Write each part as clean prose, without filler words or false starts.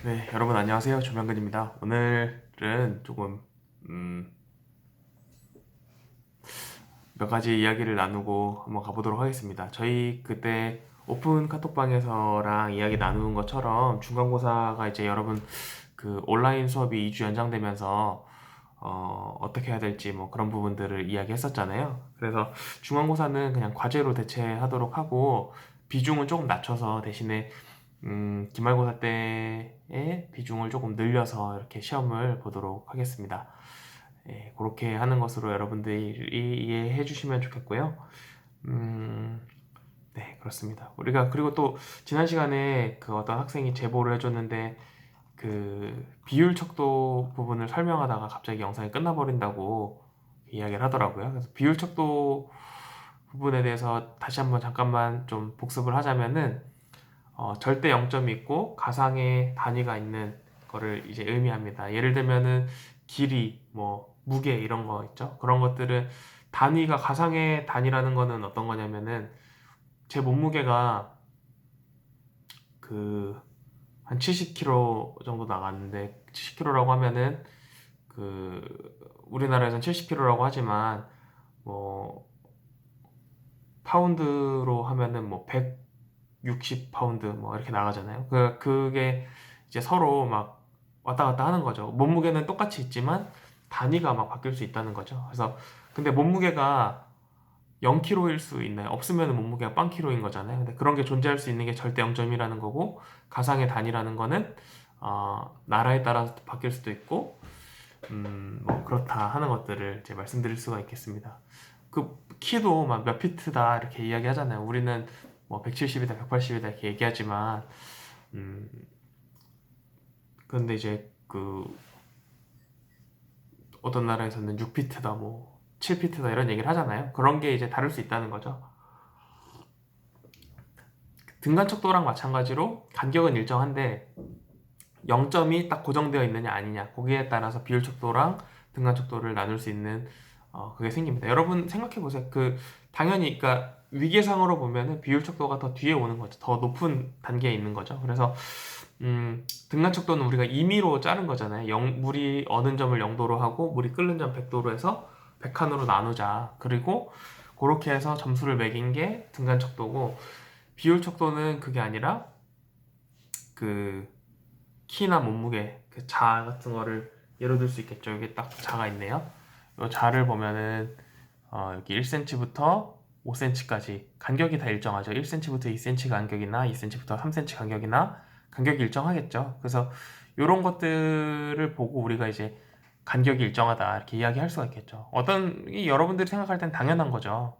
네, 여러분 안녕하세요. 조명근입니다. 오늘은 조금 몇 가지 이야기를 나누고 한번 가보도록 하겠습니다. 저희 그때 오픈 카톡방에서랑 이야기 나누는 것처럼 중간고사가 이제 여러분 그 온라인 수업이 2주 연장되면서 어떻게 해야 될지 뭐 그런 부분들을 이야기했었잖아요. 그래서 중간고사는 그냥 과제로 대체하도록 하고 비중은 조금 낮춰서 대신에 기말고사 때의 비중을 조금 늘려서 이렇게 시험을 보도록 하겠습니다. 예, 그렇게 하는 것으로 여러분들이 이해해 주시면 좋겠고요. 음, 네, 그렇습니다. 우리가 그리고 또 지난 시간에 그 어떤 학생이 제보를 해줬는데 그 비율 척도 부분을 설명하다가 갑자기 영상이 끝나버린다고 이야기를 하더라고요. 그래서 비율 척도 부분에 대해서 다시 한번 잠깐만 좀 복습을 하자면은 절대 0점이 있고 가상의 단위가 있는 거를 이제 의미합니다. 예를 들면은 길이, 뭐 무게 이런 거 있죠. 그런 것들은 단위가 가상의 단위라는 거는 어떤 거냐면은 제 몸무게가 그 한 70kg 정도 나갔는데 70kg라고 하면은 그 우리나라에선 70kg라고 하지만 뭐 파운드로 하면은 뭐 160파운드 뭐 이렇게 나가잖아요. 그게 이제 서로 막 왔다 갔다 하는 거죠. 몸무게는 똑같이 있지만 단위가 막 바뀔 수 있다는 거죠. 그래서 근데 몸무게가 0kg일 수 있나요? 없으면 몸무게가 0kg인 거잖아요. 근데 그런 게 존재할 수 있는 게 절대 0점이라는 거고 가상의 단위라는 거는 나라에 따라서 바뀔 수도 있고 뭐 그렇다 하는 것들을 이제 말씀드릴 수가 있겠습니다. 그 키도 막 몇 피트다 이렇게 이야기하잖아요. 우리는 뭐 170이다, 180이다 이렇게 얘기하지만 음 근데 이제 그 어떤 나라에서는 6피트다, 뭐 7피트다 이런 얘기를 하잖아요. 그런 게 이제 다를 수 있다는 거죠. 등간 척도랑 마찬가지로 간격은 일정한데 0점이 딱 고정되어 있느냐 아니냐 거기에 따라서 비율 척도랑 등간 척도를 나눌 수 있는 그게 생깁니다. 여러분 생각해 보세요. 그 당연히 그러니까 위계상으로 보면은 비율 척도가 더 뒤에 오는 거죠. 더 높은 단계에 있는 거죠. 그래서 등간 척도는 우리가 임의로 자른 거잖아요. 물이 어는 점을 0도로 하고 물이 끓는 점 100도로 해서 100칸으로 나누자. 그리고 그렇게 해서 점수를 매긴 게 등간 척도고 비율 척도는 그게 아니라 그 키나 몸무게, 그 자 같은 거를 예로 들 수 있겠죠. 여기 딱 자가 있네요. 이 자를 보면은 여기 1cm부터 5cm까지 간격이 다 일정하죠. 1cm부터 2cm 간격이나 2cm부터 3cm 간격이나 간격이 일정하겠죠. 그래서 이런 것들을 보고 우리가 이제 간격이 일정하다 이렇게 이야기할 수가 있겠죠. 여러분들이 생각할 땐 당연한 거죠.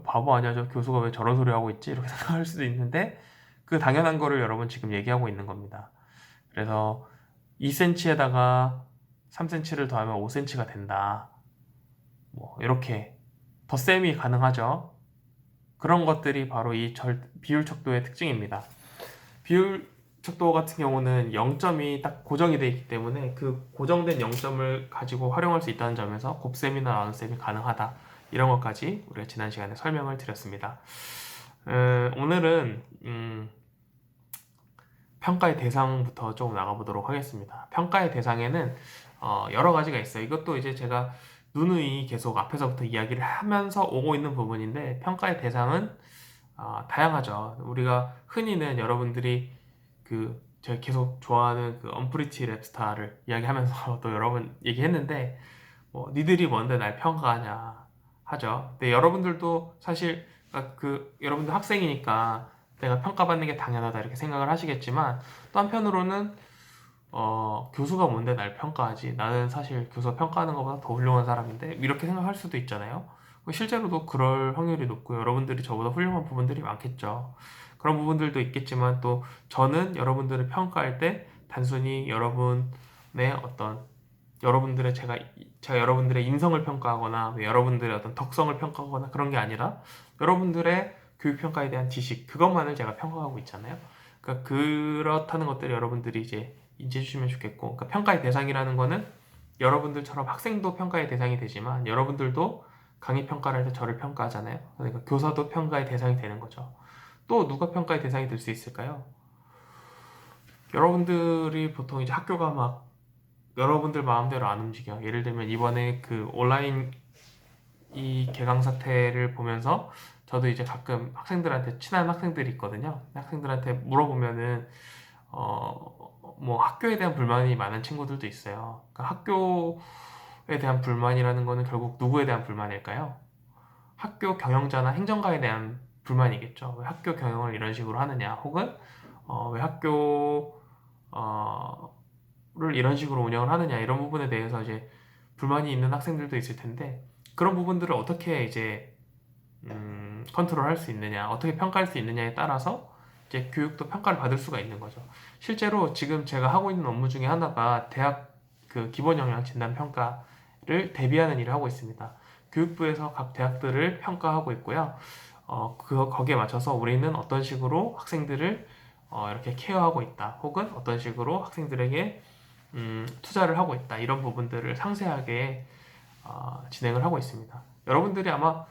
바보 아니야, 저 교수가 왜 저런 소리 하고 있지? 이렇게 생각할 수도 있는데 그 당연한 거를 여러분 지금 얘기하고 있는 겁니다. 그래서 2cm에다가 3cm를 더하면 5cm가 된다. 뭐 이렇게 덧셈이 가능하죠. 그런 것들이 바로 이 비율 척도의 특징입니다. 비율 척도 같은 경우는 0점이 딱 고정이 되어 있기 때문에 그 고정된 0점을 가지고 활용할 수 있다는 점에서 곱셈이나 나눗셈이 가능하다. 이런 것까지 우리가 지난 시간에 설명을 드렸습니다. 오늘은 평가의 대상부터 조금 나가보도록 하겠습니다. 평가의 대상에는 여러 가지가 있어요. 이것도 이제 제가 누누이 계속 앞에서부터 이야기를 하면서 오고 있는 부분인데 평가의 대상은 다양하죠. 우리가 흔히는 여러분들이 그 제가 계속 좋아하는 그 언프리티 랩스타를 이야기하면서 또 여러 번 얘기했는데 뭐 니들이 뭔데 날 평가하냐 하죠. 근데 여러분들도 사실 여러분들 학생이니까 내가 평가받는 게 당연하다 이렇게 생각을 하시겠지만 또 한편으로는 교수가 뭔데 날 평가하지? 나는 사실 교수가 평가하는 것보다 더 훌륭한 사람인데 이렇게 생각할 수도 있잖아요. 실제로도 그럴 확률이 높고 여러분들이 저보다 훌륭한 부분들이 많겠죠. 그런 부분들도 있겠지만 또 저는 여러분들을 평가할 때 단순히 여러분들의 제가 여러분들의 인성을 평가하거나 여러분들의 어떤 덕성을 평가하거나 그런 게 아니라 여러분들의 교육평가에 대한 지식 그것만을 제가 평가하고 있잖아요. 그러니까 그렇다는 것들을 여러분들이 이제 인지해 주시면 좋겠고, 그러니까 평가의 대상이라는 거는 여러분들처럼 학생도 평가의 대상이 되지만 여러분들도 강의 평가를 할 때 저를 평가하잖아요. 그러니까 교사도 평가의 대상이 되는 거죠. 또 누가 평가의 대상이 될 수 있을까요? 여러분들이 보통 이제 학교가 막 여러분들 마음대로 안 움직여. 예를 들면 이번에 그 온라인 이 개강 사태를 보면서 저도 이제 가끔 학생들한테 친한 학생들이 있거든요. 학생들한테 물어보면은 뭐 학교에 대한 불만이 많은 친구들도 있어요. 그러니까 학교에 대한 불만이라는 거는 결국 누구에 대한 불만일까요? 학교 경영자나 행정가에 대한 불만이겠죠. 왜 학교 경영을 이런 식으로 하느냐, 혹은 왜 학교를 이런 식으로 운영을 하느냐, 이런 부분에 대해서 이제 불만이 있는 학생들도 있을 텐데, 그런 부분들을 어떻게 이제 컨트롤할 수 있느냐, 어떻게 평가할 수 있느냐에 따라서 이제 교육도 평가를 받을 수가 있는 거죠. 실제로 지금 제가 하고 있는 업무 중에 하나가 대학 그 기본 역량 진단 평가를 대비하는 일을 하고 있습니다. 교육부에서 각 대학들을 평가하고 있고요. 거기에 맞춰서 우리는 어떤 식으로 학생들을 이렇게 케어하고 있다, 혹은 어떤 식으로 학생들에게 투자를 하고 있다, 이런 부분들을 상세하게 진행을 하고 있습니다. 여러분들이 아마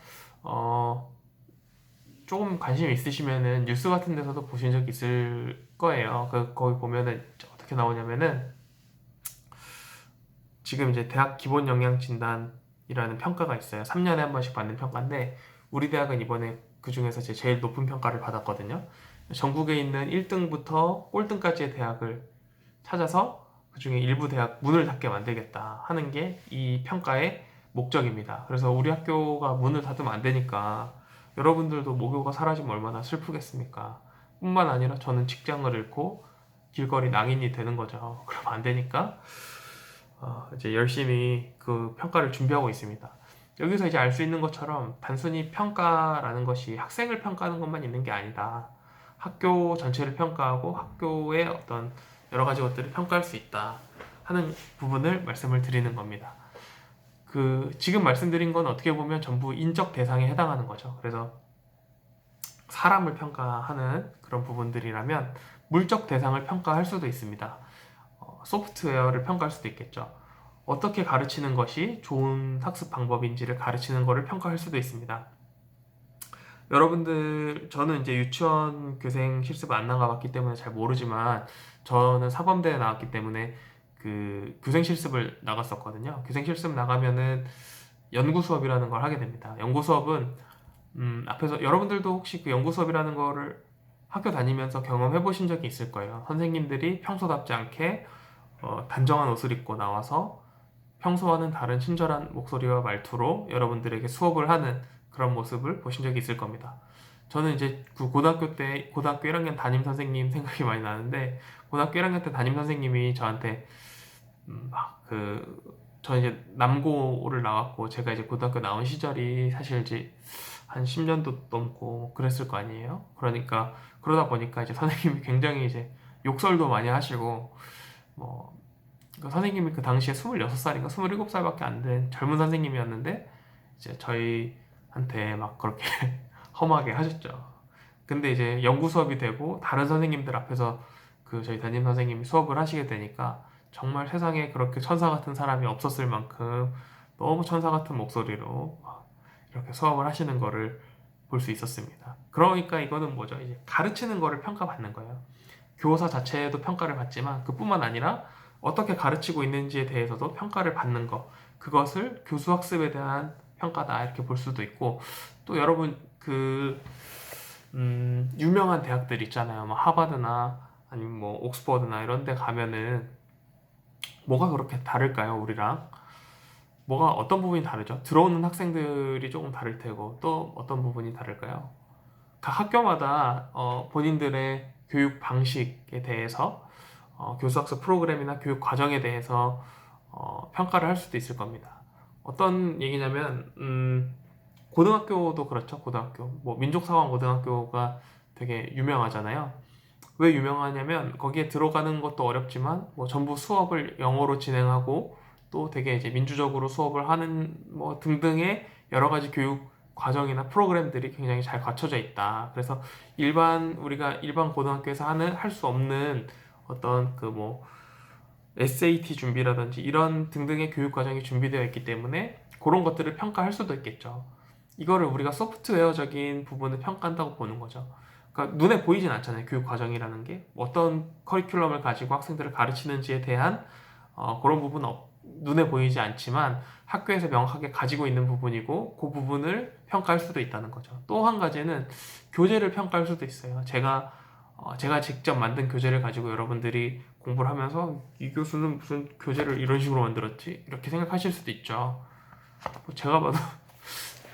조금 관심 있으시면은 뉴스 같은 데서도 보신 적 있을 거예요. 거기 보면은 어떻게 나오냐면은 지금 이제 대학 기본 역량 진단이라는 평가가 있어요. 3년에 한 번씩 받는 평가인데 우리 대학은 이번에 그 중에서 제일 높은 평가를 받았거든요. 전국에 있는 1등부터 꼴등까지의 대학을 찾아서 그 중에 일부 대학 문을 닫게 만들겠다 하는 게 이 평가의 목적입니다. 그래서 우리 학교가 문을 닫으면 안 되니까 여러분들도 모교가 사라지면 얼마나 슬프겠습니까? 뿐만 아니라 저는 직장을 잃고 길거리 낭인이 되는 거죠. 그러면 안 되니까 이제 열심히 그 평가를 준비하고 있습니다. 여기서 이제 알 수 있는 것처럼 단순히 평가라는 것이 학생을 평가하는 것만 있는 게 아니다. 학교 전체를 평가하고 학교의 어떤 여러 가지 것들을 평가할 수 있다 하는 부분을 말씀을 드리는 겁니다. 지금 말씀드린 건 어떻게 보면 전부 인적 대상에 해당하는 거죠. 그래서 사람을 평가하는 그런 부분들이라면 물적 대상을 평가할 수도 있습니다. 소프트웨어를 평가할 수도 있겠죠. 어떻게 가르치는 것이 좋은 학습 방법인지를 가르치는 것을 평가할 수도 있습니다. 여러분들, 저는 이제 유치원 교생 실습을 안 나가봤기 때문에 잘 모르지만 저는 사범대에 나왔기 때문에 그 교생 실습을 나갔었거든요. 교생 실습 나가면은 연구 수업이라는 걸 하게 됩니다. 연구 수업은 앞에서 여러분들도 혹시 그 연구 수업이라는 거를 학교 다니면서 경험해 보신 적이 있을 거예요. 선생님들이 평소답지 않게 단정한 옷을 입고 나와서 평소와는 다른 친절한 목소리와 말투로 여러분들에게 수업을 하는 그런 모습을 보신 적이 있을 겁니다. 저는 이제 그 고등학교 1학년 담임 선생님 생각이 많이 나는데, 고등학교 1학년 때 담임 선생님이 저한테 저는 이제 남고를 나왔고, 제가 이제 고등학교 나온 시절이 사실 이제 한 10년도 넘고 그랬을 거 아니에요. 그러다 보니까 이제 선생님이 굉장히 이제 욕설도 많이 하시고, 뭐 선생님이 그 당시에 26살인가 27살밖에 안 된 젊은 선생님이었는데 이제 저희한테 막 그렇게 험하게 하셨죠. 근데 이제 연구 수업이 되고 다른 선생님들 앞에서 저희 담임 선생님이 수업을 하시게 되니까 정말 세상에 그렇게 천사 같은 사람이 없었을 만큼 너무 천사 같은 목소리로 이렇게 수업을 하시는 거를 볼 수 있었습니다. 그러니까 이거는 뭐죠? 이제 가르치는 거를 평가받는 거예요. 교사 자체도 평가를 받지만 그뿐만 아니라 어떻게 가르치고 있는지에 대해서도 평가를 받는 것, 그것을 교수 학습에 대한 평가다 이렇게 볼 수도 있고, 또 여러분 유명한 대학들 있잖아요. 뭐 하버드나 아니면 뭐 옥스퍼드나 이런 데 가면은 뭐가 그렇게 다를까요, 우리랑? 뭐가 어떤 부분이 다르죠? 들어오는 학생들이 조금 다를 테고 또 어떤 부분이 다를까요? 각 학교마다 본인들의 교육 방식에 대해서 교수학습 프로그램이나 교육 과정에 대해서 평가를 할 수도 있을 겁니다. 어떤 얘기냐면 고등학교도 그렇죠. 고등학교 뭐 민족사관고등학교가 되게 유명하잖아요. 왜 유명하냐면 거기에 들어가는 것도 어렵지만 뭐 전부 수업을 영어로 진행하고 또 되게 이제 민주적으로 수업을 하는 뭐 등등의 여러 가지 교육 과정이나 프로그램들이 굉장히 잘 갖춰져 있다. 그래서 우리가 일반 고등학교에서 할 수 없는 어떤 뭐 SAT 준비라든지 이런 등등의 교육 과정이 준비되어 있기 때문에 그런 것들을 평가할 수도 있겠죠. 이거를 우리가 소프트웨어적인 부분을 평가한다고 보는 거죠. 그러니까 눈에 보이진 않잖아요. 교육 과정이라는 게 어떤 커리큘럼을 가지고 학생들을 가르치는지에 대한 그런 부분은 눈에 보이지 않지만 학교에서 명확하게 가지고 있는 부분이고 그 부분을 평가할 수도 있다는 거죠. 또 한 가지는 교재를 평가할 수도 있어요. 제가 직접 만든 교재를 가지고 여러분들이 공부를 하면서 이 교수는 무슨 교재를 이런 식으로 만들었지? 이렇게 생각하실 수도 있죠. 제가 봐도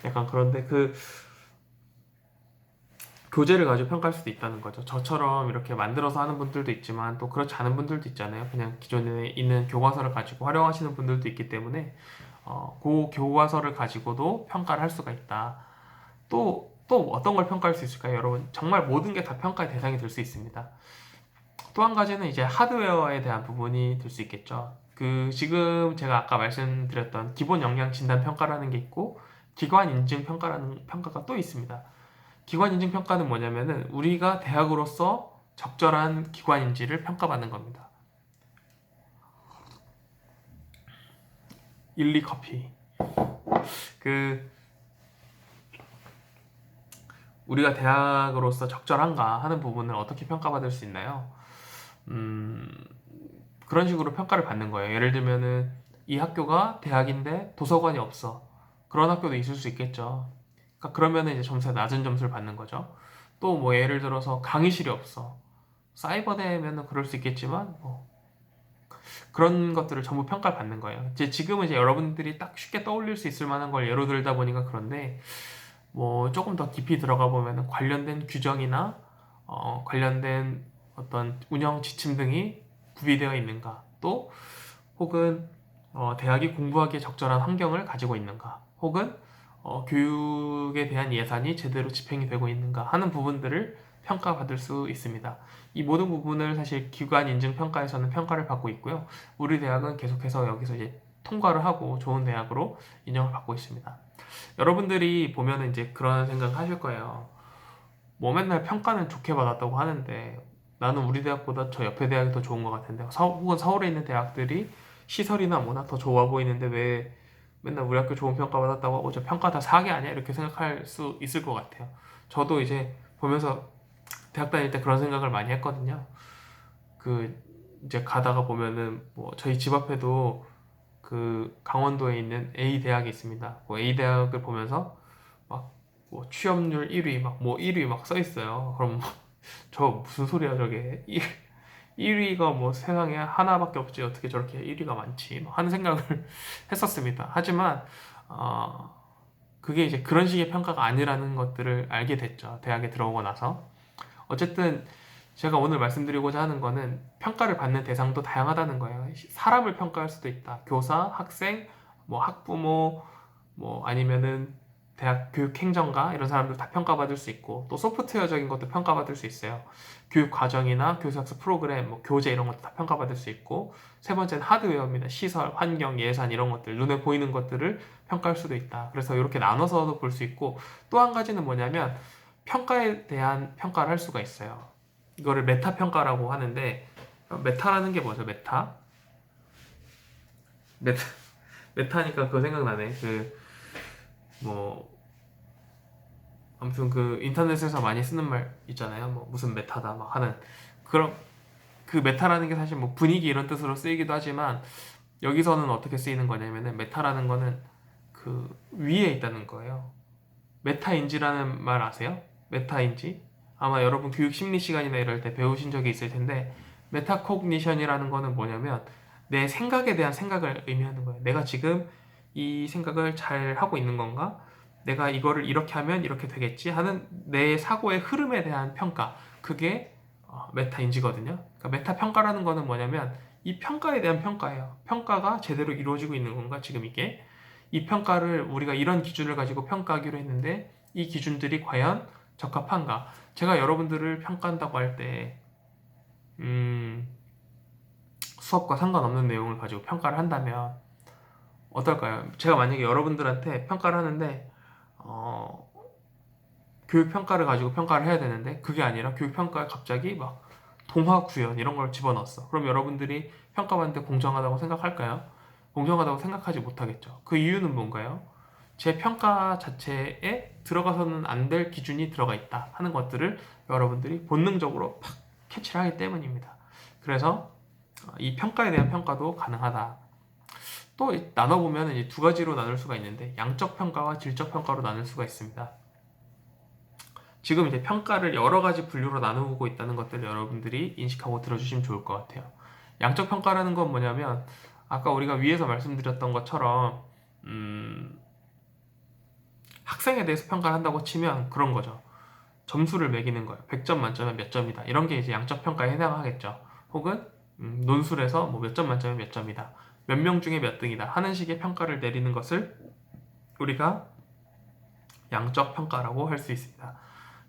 약간 그런데 그 교재를 가지고 평가할 수도 있다는 거죠. 저처럼 이렇게 만들어서 하는 분들도 있지만 또 그렇지 않은 분들도 있잖아요. 그냥 기존에 있는 교과서를 가지고 활용하시는 분들도 있기 때문에 그 교과서를 가지고도 평가를 할 수가 있다. 또 어떤 걸 평가할 수 있을까요, 여러분? 정말 모든 게 다 평가의 대상이 될 수 있습니다. 또 한 가지는 이제 하드웨어에 대한 부분이 될 수 있겠죠. 지금 제가 아까 말씀드렸던 기본 역량 진단 평가라는 게 있고 기관 인증 평가라는 평가가 또 있습니다. 기관 인증 평가는 뭐냐면은 우리가 대학으로서 적절한 기관인지를 평가받는 겁니다. 1, 2커피. 우리가 대학으로서 적절한가 하는 부분을 어떻게 평가받을 수 있나요? 그런 식으로 평가를 받는 거예요. 예를 들면은 이 학교가 대학인데 도서관이 없어. 그런 학교도 있을 수 있겠죠. 그러면은 이제 점수가 낮은 점수를 받는 거죠. 또 뭐 예를 들어서 강의실이 없어. 사이버대면은 그럴 수 있겠지만 그런 것들을 전부 평가를 받는 거예요. 지금은 이제 여러분들이 딱 쉽게 떠올릴 수 있을 만한 걸 예로 들다 보니까 그런데 뭐 조금 더 깊이 들어가 보면 관련된 규정이나 관련된 어떤 운영 지침 등이 구비되어 있는가, 또 혹은 대학이 공부하기에 적절한 환경을 가지고 있는가, 혹은 교육에 대한 예산이 제대로 집행이 되고 있는가 하는 부분들을 평가받을 수 있습니다. 이 모든 부분을 사실 기관 인증 평가에서는 평가를 받고 있고요. 우리 대학은 계속해서 여기서 이제 통과를 하고 좋은 대학으로 인정을 받고 있습니다. 여러분들이 보면은 이제 그런 생각 하실 거예요. 뭐 맨날 평가는 좋게 받았다고 하는데 나는 우리 대학보다 저 옆에 대학이 더 좋은 것 같은데 혹은 서울에 있는 대학들이 시설이나 뭐나 더 좋아 보이는데 왜 맨날 우리 학교 좋은 평가 받았다고 하고 저 평가 다 사기 아니야? 이렇게 생각할 수 있을 것 같아요. 저도 이제 보면서 대학 다닐 때 그런 생각을 많이 했거든요. 이제 가다가 보면은 뭐 저희 집 앞에도 강원도에 있는 A 대학이 있습니다. A 대학을 보면서 뭐 취업률 1위 뭐 1위 막 써 있어요. 그럼 저 무슨 소리야 저게 1위가 뭐 세상에 하나밖에 없지 어떻게 저렇게 1위가 많지 하는 생각을 했었습니다. 하지만 그게 이제 그런 식의 평가가 아니라는 것들을 알게 됐죠. 대학에 들어오고 나서. 어쨌든 제가 오늘 말씀드리고자 하는 거는 평가를 받는 대상도 다양하다는 거예요. 사람을 평가할 수도 있다. 교사, 학생, 뭐 학부모, 뭐 아니면은 대학 교육행정가 이런 사람들 다 평가받을 수 있고 또 소프트웨어적인 것도 평가받을 수 있어요. 교육 과정이나 교수학습 프로그램, 뭐 교재 이런 것도 다 평가받을 수 있고 세 번째는 하드웨어입니다. 시설, 환경, 예산 이런 것들 눈에 보이는 것들을 평가할 수도 있다. 그래서 이렇게 나눠서도 볼 수 있고 또 한 가지는 뭐냐면 평가에 대한 평가를 할 수가 있어요. 이거를 메타 평가라고 하는데 메타라는 게 뭐죠? 메타니까 그거 생각나네. 뭐 아무튼 인터넷에서 많이 쓰는 말 있잖아요. 뭐 무슨 메타다 막 하는 그런 메타라는 게 사실 뭐 분위기 이런 뜻으로 쓰이기도 하지만 여기서는 어떻게 쓰이는 거냐면은 메타라는 거는 위에 있다는 거예요. 메타인지라는 말 아세요? 메타인지? 아마 여러분 교육 심리 시간이나 이럴 때 배우신 적이 있을 텐데 메타코그니션이라는 거는 뭐냐면 내 생각에 대한 생각을 의미하는 거예요. 내가 지금 이 생각을 잘 하고 있는 건가? 내가 이거를 이렇게 하면 이렇게 되겠지 하는 내 사고의 흐름에 대한 평가. 그게 메타인지거든요. 그러니까 메타 평가라는 거는 뭐냐면 이 평가에 대한 평가예요. 평가가 제대로 이루어지고 있는 건가? 지금 이 평가를 우리가 이런 기준을 가지고 평가하기로 했는데 이 기준들이 과연 적합한가? 제가 여러분들을 평가한다고 할 때 수업과 상관없는 내용을 가지고 평가를 한다면 어떨까요? 제가 만약에 여러분들한테 평가를 하는데 교육 평가를 가지고 평가를 해야 되는데 그게 아니라 교육 평가에 갑자기 막 동화 구현 이런 걸 집어넣었어. 그럼 여러분들이 평가받는데 공정하다고 생각할까요? 공정하다고 생각하지 못하겠죠. 그 이유는 뭔가요? 제 평가 자체에 들어가서는 안 될 기준이 들어가 있다 하는 것들을 여러분들이 본능적으로 팍 캐치를 하기 때문입니다. 그래서 이 평가에 대한 평가도 가능하다. 또 나눠보면 이제 두 가지로 나눌 수가 있는데 양적 평가와 질적 평가로 나눌 수가 있습니다. 지금 이제 평가를 여러 가지 분류로 나누고 있다는 것들을 여러분들이 인식하고 들어주시면 좋을 것 같아요. 양적 평가라는 건 뭐냐면 아까 우리가 위에서 말씀드렸던 것처럼 학생에 대해서 평가를 한다고 치면 그런 거죠. 점수를 매기는 거예요. 100점 만점에 몇 점이다. 이런 게 이제 양적 평가에 해당하겠죠. 혹은 논술에서 뭐 몇 점 만점에 몇 점이다. 몇 명 중에 몇 등이다 하는 식의 평가를 내리는 것을 우리가 양적 평가라고 할 수 있습니다.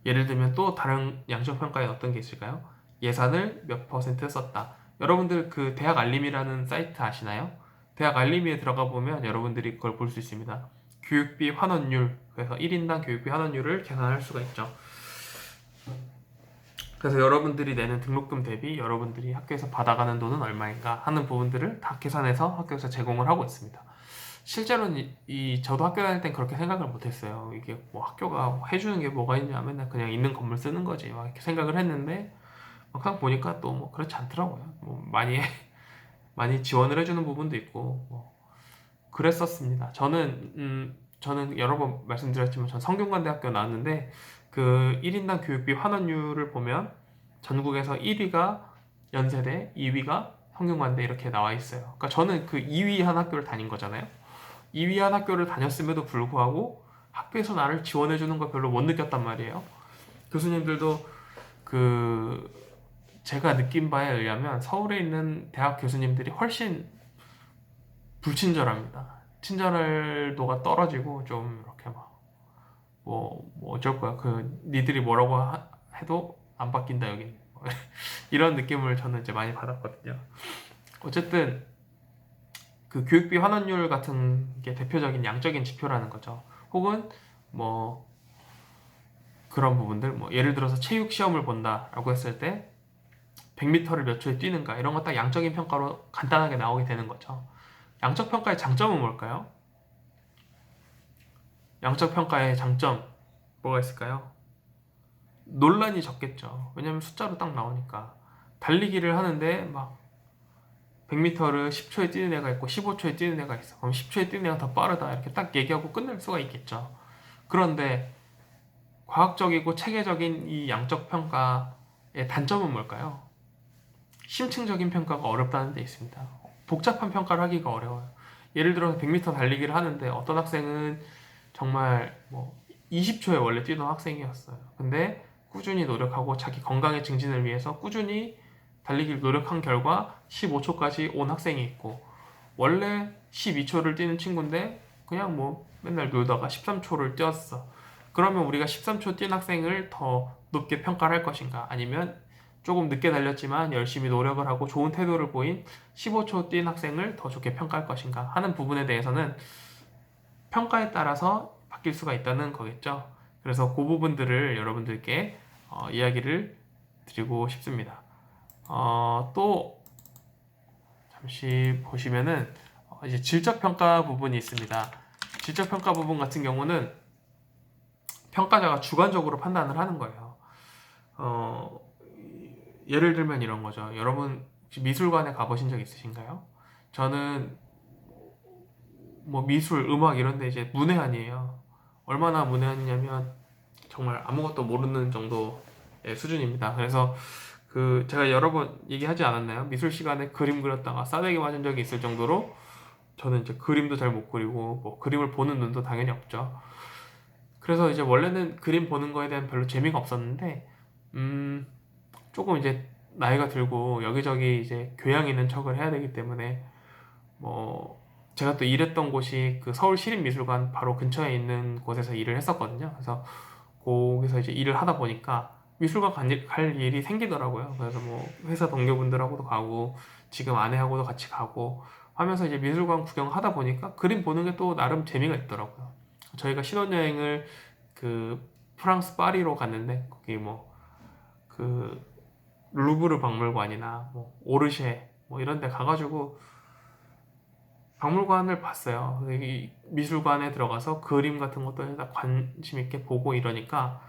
예를 들면 또 다른 양적 평가에는 어떤 게 있을까요? 예산을 몇 퍼센트 썼다. 여러분들 그 대학 알림이라는 사이트 아시나요? 대학 알림이에 들어가 보면 여러분들이 그걸 볼 수 있습니다. 교육비 환원율, 그래서 1인당 교육비 환원율을 계산할 수가 있죠. 그래서 여러분들이 내는 등록금 대비 여러분들이 학교에서 받아가는 돈은 얼마인가 하는 부분들을 다 계산해서 학교에서 제공을 하고 있습니다. 실제로는 저도 학교 다닐 땐 그렇게 생각을 못했어요. 이게 뭐 학교가 해주는 게 뭐가 있냐, 맨날 그냥 있는 건물 쓰는 거지 막 이렇게 생각을 했는데 막상 보니까 또 뭐 그렇지 않더라고요. 뭐 많이 지원을 해주는 부분도 있고 뭐 그랬었습니다. 저는 여러 번 말씀드렸지만 전 성균관대학교 나왔는데 그 1인당 교육비 환원율을 보면 전국에서 1위가 연세대, 2위가 성균관대 이렇게 나와 있어요. 그러니까 저는 그 2위 한 학교를 다닌 거잖아요. 2위 한 학교를 다녔음에도 불구하고 학교에서 나를 지원해주는 걸 별로 못 느꼈단 말이에요. 교수님들도 제가 느낀 바에 의하면 서울에 있는 대학 교수님들이 훨씬 불친절합니다. 친절도가 떨어지고 좀 이렇게 뭐 어쩔 거야. 니들이 뭐라고 해도 안 바뀐다 여기. 이런 느낌을 저는 이제 많이 받았거든요. 어쨌든 그 교육비 환원율 같은 게 대표적인 양적인 지표라는 거죠. 혹은 뭐 그런 부분들, 뭐 예를 들어서 체육 시험을 본다라고 했을 때 100m를 몇 초에 뛰는가 이런 거 딱 양적인 평가로 간단하게 나오게 되는 거죠. 양적 평가의 장점은 뭘까요? 양적 평가의 장점 뭐가 있을까요? 논란이 적겠죠. 왜냐면 숫자로 딱 나오니까. 달리기를 하는데 막 100m를 10초에 뛰는 애가 있고 15초에 뛰는 애가 있어. 그럼 10초에 뛰는 애가 더 빠르다 이렇게 딱 얘기하고 끝낼 수가 있겠죠. 그런데 과학적이고 체계적인 이 양적 평가의 단점은 뭘까요? 심층적인 평가가 어렵다는 데 있습니다. 복잡한 평가를 하기가 어려워요. 예를 들어서 100m 달리기를 하는데 어떤 학생은 정말 뭐 20초에 원래 뛰던 학생이었어요. 근데 꾸준히 노력하고 자기 건강의 증진을 위해서 꾸준히 달리기를 노력한 결과 15초까지 온 학생이 있고 원래 12초를 뛰는 친구인데 그냥 뭐 맨날 놀다가 13초를 뛰었어. 그러면 우리가 13초 뛴 학생을 더 높게 평가를 할 것인가? 아니면 조금 늦게 달렸지만 열심히 노력을 하고 좋은 태도를 보인 15초 뛴 학생을 더 좋게 평가할 것인가 하는 부분에 대해서는 평가에 따라서 바뀔 수가 있다는 거겠죠. 그래서 그 부분들을 여러분들께 이야기를 드리고 싶습니다. 또 잠시 보시면은 이제 질적 평가 부분이 있습니다. 질적 평가 부분 같은 경우는 평가자가 주관적으로 판단을 하는 거예요. 예를 들면 이런 거죠. 여러분 혹시 미술관에 가보신 적 있으신가요? 저는 뭐 미술, 음악 이런 데 이제 문외한이에요. 얼마나 문외한이냐면 정말 아무것도 모르는 정도의 수준입니다. 그래서 제가 여러 번 얘기하지 않았나요? 미술 시간에 그림 그렸다가 싸대기 맞은 적이 있을 정도로 저는 이제 그림도 잘 못 그리고 뭐 그림을 보는 눈도 당연히 없죠. 그래서 이제 원래는 그림 보는 거에 대한 별로 재미가 없었는데 조금 이제 나이가 들고 여기저기 이제 교양 있는 척을 해야 되기 때문에 뭐 제가 또 일했던 곳이 그 서울시립미술관 바로 근처에 있는 곳에서 일을 했었거든요. 그래서 거기서 이제 일을 하다 보니까 미술관 갈 일이 생기더라고요. 그래서 뭐 회사 동료분들하고도 가고 지금 아내하고도 같이 가고 하면서 이제 미술관 구경하다 보니까 그림 보는 게 또 나름 재미가 있더라고요. 저희가 신혼여행을 프랑스 파리로 갔는데 거기 뭐 루브르 박물관이나 뭐 오르쉐 뭐 이런 데 가가지고 박물관을 봤어요. 이 미술관에 들어가서 그림 같은 것도 다 관심 있게 보고 이러니까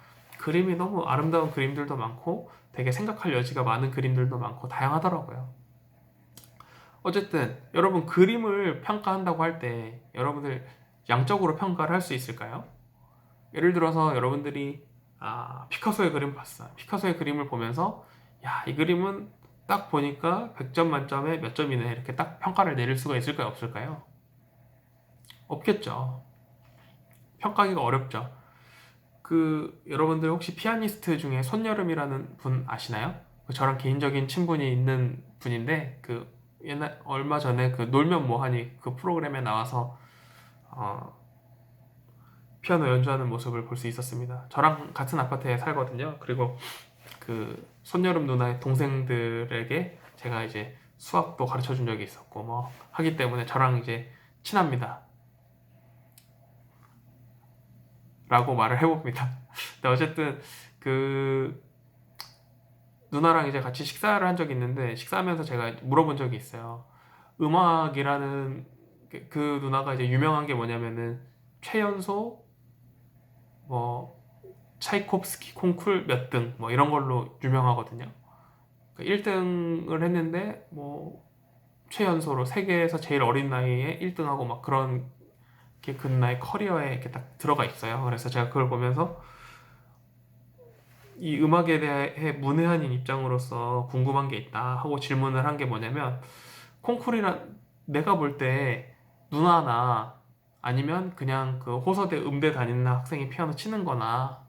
그림이 너무 아름다운 그림들도 많고 되게 생각할 여지가 많은 그림들도 많고 다양하더라고요. 어쨌든 여러분 그림을 평가한다고 할 때 여러분들 양적으로 평가를 할 수 있을까요? 예를 들어서 여러분들이 피카소의 그림을 봤어요. 피카소의 그림을 보면서 야, 이 그림은 딱 보니까 100점 만점에 몇 점이네 이렇게 딱 평가를 내릴 수가 있을까요? 없을까요? 없겠죠. 평가하기가 어렵죠. 여러분들 혹시 피아니스트 중에 손여름이라는 분 아시나요? 저랑 개인적인 친분이 있는 분인데 얼마 전에 놀면 뭐하니 그 프로그램에 나와서 어, 피아노 연주하는 모습을 볼 수 있었습니다. 저랑 같은 아파트에 살거든요. 그리고 손여름 누나의 동생들에게 제가 이제 수학도 가르쳐 준 적이 있었고 뭐 하기 때문에 저랑 이제 친합니다. 라고 말을 해봅니다. 근데 어쨌든 누나랑 이제 같이 식사를 한 적이 있는데 식사하면서 제가 물어본 적이 있어요. 음악이라는 누나가 이제 유명한 게 뭐냐면은 최연소 뭐 차이콥스키 콩쿨 몇 등 뭐 이런 걸로 유명하거든요. 1등을 했는데 뭐 최연소로 세계에서 제일 어린 나이에 1등하고 막 그런 게 그 누나의 커리어에 이렇게 딱 들어가 있어요. 그래서 제가 그걸 보면서 이 음악에 대해 문외한인 입장으로서 궁금한 게 있다 하고 질문을 한 게 뭐냐면 콩쿨이란 내가 볼 때 누나나 아니면 그냥 호서대 음대 다니는 학생이 피아노 치는 거나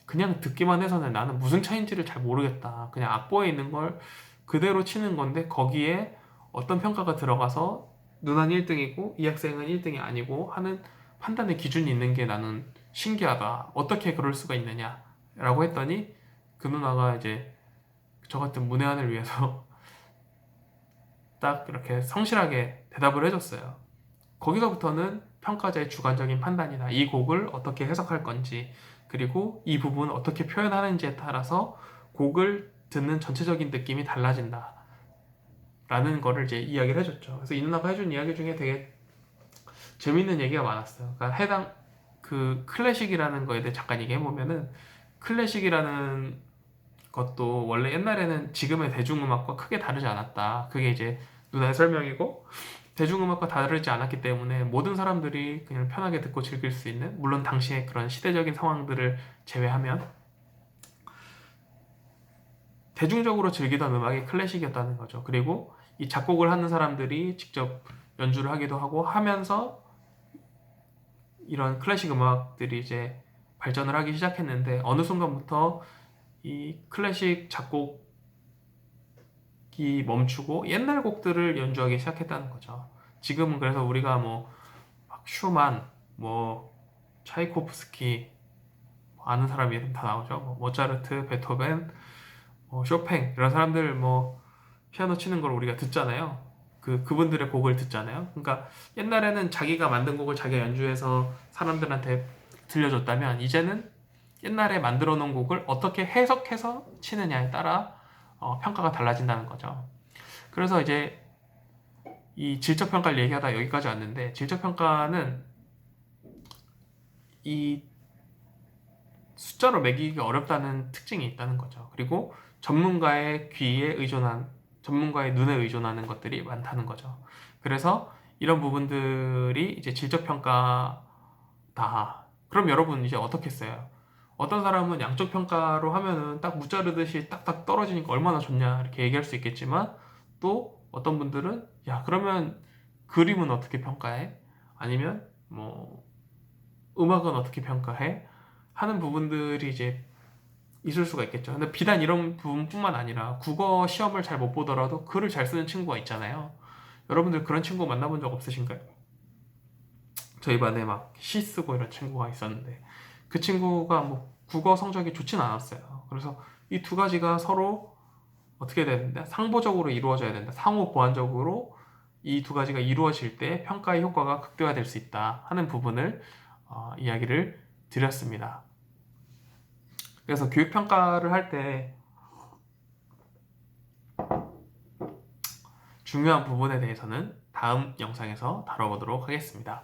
그냥 듣기만 해서는 나는 무슨 차이인지를 잘 모르겠다. 그냥 악보에 있는 걸 그대로 치는 건데 거기에 어떤 평가가 들어가서 누나는 1등이고 이 학생은 1등이 아니고 하는 판단의 기준이 있는 게 나는 신기하다. 어떻게 그럴 수가 있느냐? 라고 했더니 그 누나가 이제 저 같은 문외한을 위해서 딱 이렇게 성실하게 대답을 해줬어요. 거기서부터는 평가자의 주관적인 판단이나 이 곡을 어떻게 해석할 건지 그리고 이 부분을 어떻게 표현하는지에 따라서 곡을 듣는 전체적인 느낌이 달라진다 라는 거를 이제 이야기를 해줬죠. 그래서 이 누나가 해준 이야기 중에 되게 재밌는 얘기가 많았어요. 그러니까 클래식이라는 거에 대해 잠깐 얘기해보면은 클래식이라는 것도 원래 옛날에는 지금의 대중음악과 크게 다르지 않았다. 그게 이제 누나의 설명이고 대중음악과 다르지 않았기 때문에 모든 사람들이 그냥 편하게 듣고 즐길 수 있는 물론 당시의 그런 시대적인 상황들을 제외하면 대중적으로 즐기던 음악이 클래식이었다는 거죠. 그리고 이 작곡을 하는 사람들이 직접 연주를 하기도 하고 하면서 이런 클래식 음악들이 이제 발전을 하기 시작했는데 어느 순간부터 이 클래식 작곡이 멈추고 옛날 곡들을 연주하기 시작했다는 거죠. 지금은 그래서 우리가 막 슈만, 차이코프스키 아는 사람 이름 다 나오죠. 모차르트, 베토벤, 쇼팽 이런 사람들 피아노 치는 걸 우리가 듣잖아요. 그분들의 곡을 듣잖아요. 그러니까 옛날에는 자기가 만든 곡을 자기가 연주해서 사람들한테 들려줬다면 이제는 옛날에 만들어 놓은 곡을 어떻게 해석해서 치느냐에 따라 평가가 달라진다는 거죠. 그래서 이제 이 질적 평가를 얘기하다 여기까지 왔는데 질적 평가는 이 숫자로 매기기가 어렵다는 특징이 있다는 거죠. 그리고 전문가의 눈에 의존하는 것들이 많다는 거죠. 그래서 이런 부분들이 이제 질적 평가다. 그럼 여러분 이제 어떻게 써요? 어떤 사람은 양적 평가로 하면은 딱 무자르듯이 딱딱 떨어지니까 얼마나 좋냐 이렇게 얘기할 수 있겠지만 또 어떤 분들은 야 그러면 그림은 어떻게 평가해? 아니면 음악은 어떻게 평가해? 하는 부분들이 이제 있을 수가 있겠죠. 근데 비단 이런 부분뿐만 아니라 국어 시험을 잘 못 보더라도 글을 잘 쓰는 친구가 있잖아요. 여러분들 그런 친구 만나본 적 없으신가요? 저희 반에 막 시 쓰고 이런 친구가 있었는데 그 친구가 국어 성적이 좋진 않았어요. 그래서 이 두 가지가 서로 어떻게 해야 된다? 상보적으로 이루어져야 된다. 상호 보완적으로 이 두 가지가 이루어질 때 평가의 효과가 극대화될 수 있다 하는 부분을 이야기를 드렸습니다. 그래서 교육평가를 할 때 중요한 부분에 대해서는 다음 영상에서 다뤄보도록 하겠습니다.